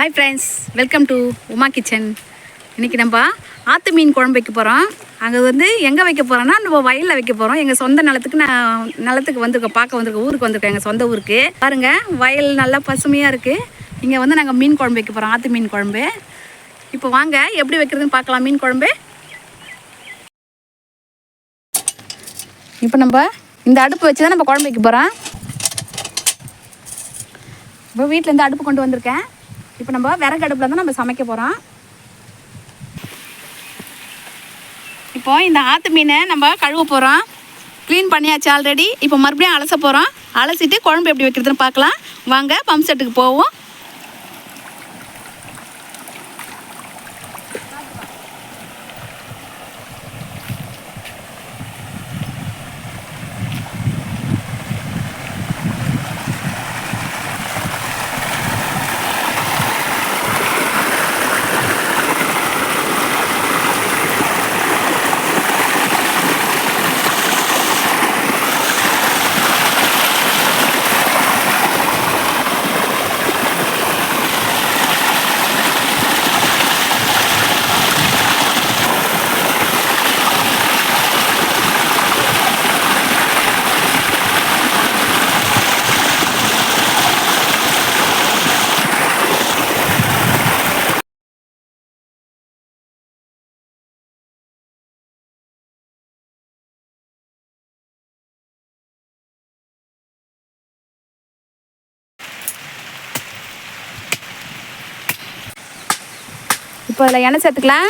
Hi friends, welcome to Uma kitchen. இன்றைக்கி நம்ம ஆற்று மீன் குழம்பு வைக்க போகிறோம். அங்கே எங்கே வைக்க போகிறோன்னா நம்ம வயலில் வைக்க போகிறோம். எங்கள் சொந்த நிலத்துக்கு வந்திருக்கோம், பார்க்க வந்திருக்கோம், ஊருக்கு வந்திருக்கோம், எங்கள் சொந்த ஊருக்கு. பாருங்கள், வயல் நல்லா பசுமையாக இருக்குது. இங்கே நாங்கள் மீன் குழம்பு வைக்க போகிறோம், ஆற்று மீன் குழம்பு. இப்போ வாங்க எப்படி வைக்கிறதுன்னு பார்க்கலாம் மீன் குழம்பு. இப்போ நம்ம இந்த அடுப்பு வச்சு தான் நம்ம குழம்பு வைக்க போகிறோம். இப்போ வீட்டிலேருந்து அடுப்பு கொண்டு வந்திருக்கேன். இப்போ நம்ம விறகு அடுப்பில் தான் நம்ம சமைக்க போகிறோம். இப்போ இந்த ஆற்று மீனை நம்ம கழுவ போகிறோம். க்ளீன் பண்ணியாச்சு ஆல்ரெடி. இப்போ மறுபடியும் அலச போகிறோம். அலசிட்டு குழம்பு எப்படி வைக்கிறதுன்னு பார்க்கலாம். வாங்க பம்ப் செட்டுக்கு போவோம். இப்போ அதில் எண்ணெய் சேர்த்துக்கலாம்.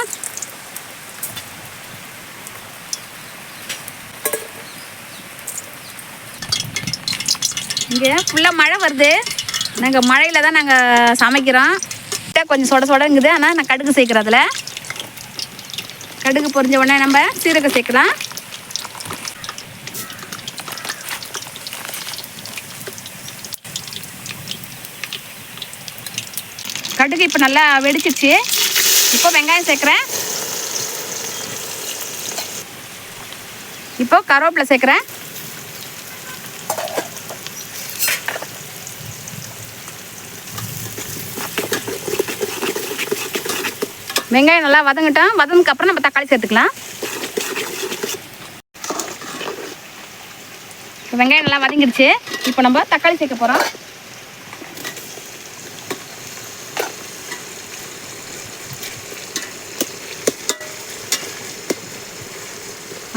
இங்கே ஃபுல்லாக மழை வருது. நாங்கள் மழையில் தான் நாங்கள் சமைக்கிறோம். கொஞ்சம் சொடங்குது. ஆனால் நான் கடுகு சேர்க்குறேன். அதில் கடுகு பொரிஞ்ச உடனே நம்ம சீரகம் சேர்க்கலாம். கடுகு இப்போ நல்லா வெடிச்சிருச்சு. இப்போ வெங்காயம் சேர்க்குறேன். இப்போ கருவேப்பிலை சேர்க்குறேன். வெங்காயம் நல்லா வதங்கட்டும். வதங்கினதுக்கு அப்புறம் நம்ம தக்காளி சேர்த்துக்கலாம். வெங்காயம் நல்லா வதங்கிடுச்சு. இப்போ நம்ம தக்காளி சேர்க்க போகிறோம்.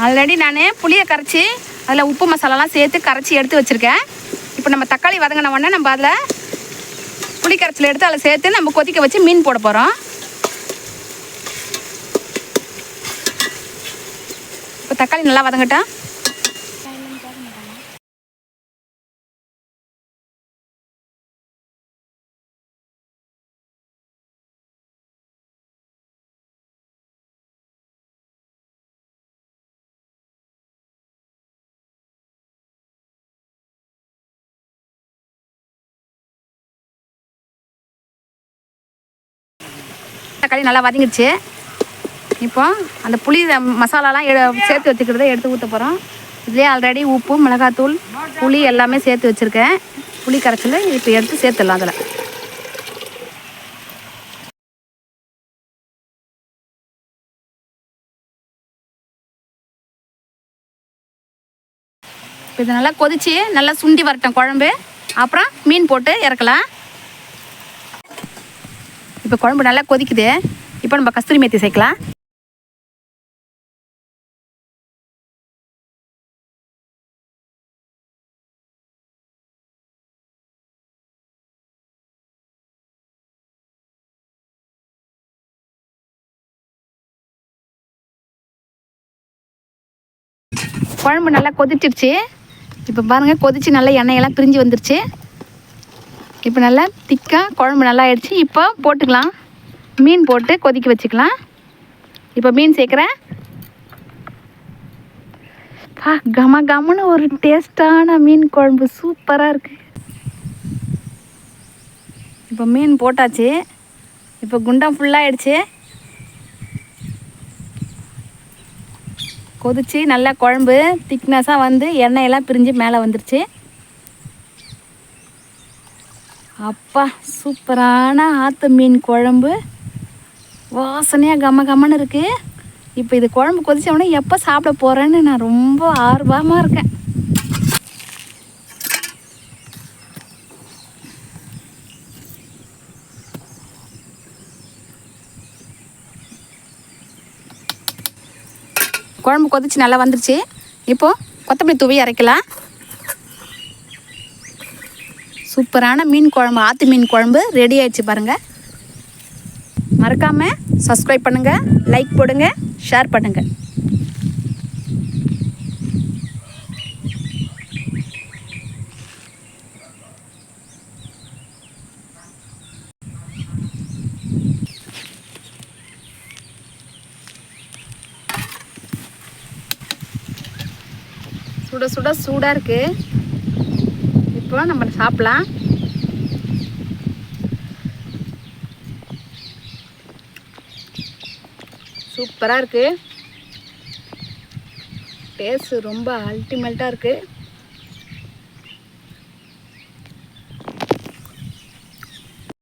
ஆல்ரெடி நான் புளியை கரைச்சி அதில் உப்பு மசாலாலாம் சேர்த்து கரைச்சி எடுத்து வச்சுருக்கேன். இப்போ நம்ம தக்காளி வதங்கின உடனே நம்ம அதில் புளி கரைச்சல் எடுத்து அதில் சேர்த்து நம்ம கொதிக்க வச்சு மீன் போட போகிறோம். இப்போ தக்காளி நல்லா வதங்கட்டும். தக்காளி நல்லா வதங்கிடுச்சு. இப்போ அந்த புளி மசாலாலாம் சேர்த்து வச்சுக்கிறத எடுத்து ஊற்ற போகிறோம். இதுலேயே ஆல்ரெடி உப்பு, மிளகாத்தூள், புளி எல்லாமே சேர்த்து வச்சுருக்கேன். புளி கரைச்சல் இப்போ எடுத்து சேர்த்துடலாம். அதில் இப்போ இது நல்லா கொதிச்சு நல்லா சுண்டி வரட்டும் குழம்பு. அப்புறம் மீன் போட்டு இறக்கலாம். இப்போ குழம்பு நல்லா கொதிக்குது. இப்போ நம்ம கஸ்தூரி மேத்தி சேர்க்கலாம். குழம்பு நல்லா கொதிச்சிருச்சு. இப்போ பாருங்கள், கொதிச்சு நல்லா எண்ணெயெல்லாம் பிரிஞ்சு வந்துருச்சு. இப்போ நல்லா திக்காக குழம்பு நல்லா ஆயிடுச்சு. இப்போ போட்டுக்கலாம். மீன் போட்டு கொதிக்க வச்சுக்கலாம். இப்போ மீன் சேர்க்குறேன். கமன்னு ஒரு டேஸ்டான மீன் குழம்பு சூப்பராக இருக்குது. இப்போ மீன் போட்டாச்சு. இப்போ குண்டம் ஃபுல்லாகிடுச்சு. கொதிச்சு நல்லா குழம்பு திக்னஸாக எண்ணெயெல்லாம் பிரிஞ்சு மேலே வந்துருச்சு. அப்பா சூப்பரான ஆற்று மீன் குழம்பு வாசனையாக கம கம்மன்னு இருக்குது. இப்போ இது குழம்பு கொதிச்சவொடனே எப்போ சாப்பிட போகிறேன்னு நான் ரொம்ப ஆர்வமாக இருக்கேன். குழம்பு கொதிச்சு நல்லா வந்துருச்சு. இப்போது கொத்தமல்லி தூவி அரைக்கலாம். சூப்பரான மீன் குழம்பு, ஆற்று மீன் குழம்பு ரெடி ஆயிடுச்சு பாருங்கள். மறக்காமல் சப்ஸ்கிரைப் பண்ணுங்கள், லைக் போடுங்க, ஷேர் பண்ணுங்கள். சுட சுட சூடாக இருக்குது. இப்போ நம்ம சாப்பிட்லாம். சூப்பராக இருக்குது. டேஸ்ட்டு ரொம்ப அல்டிமேட்டாக இருக்குது.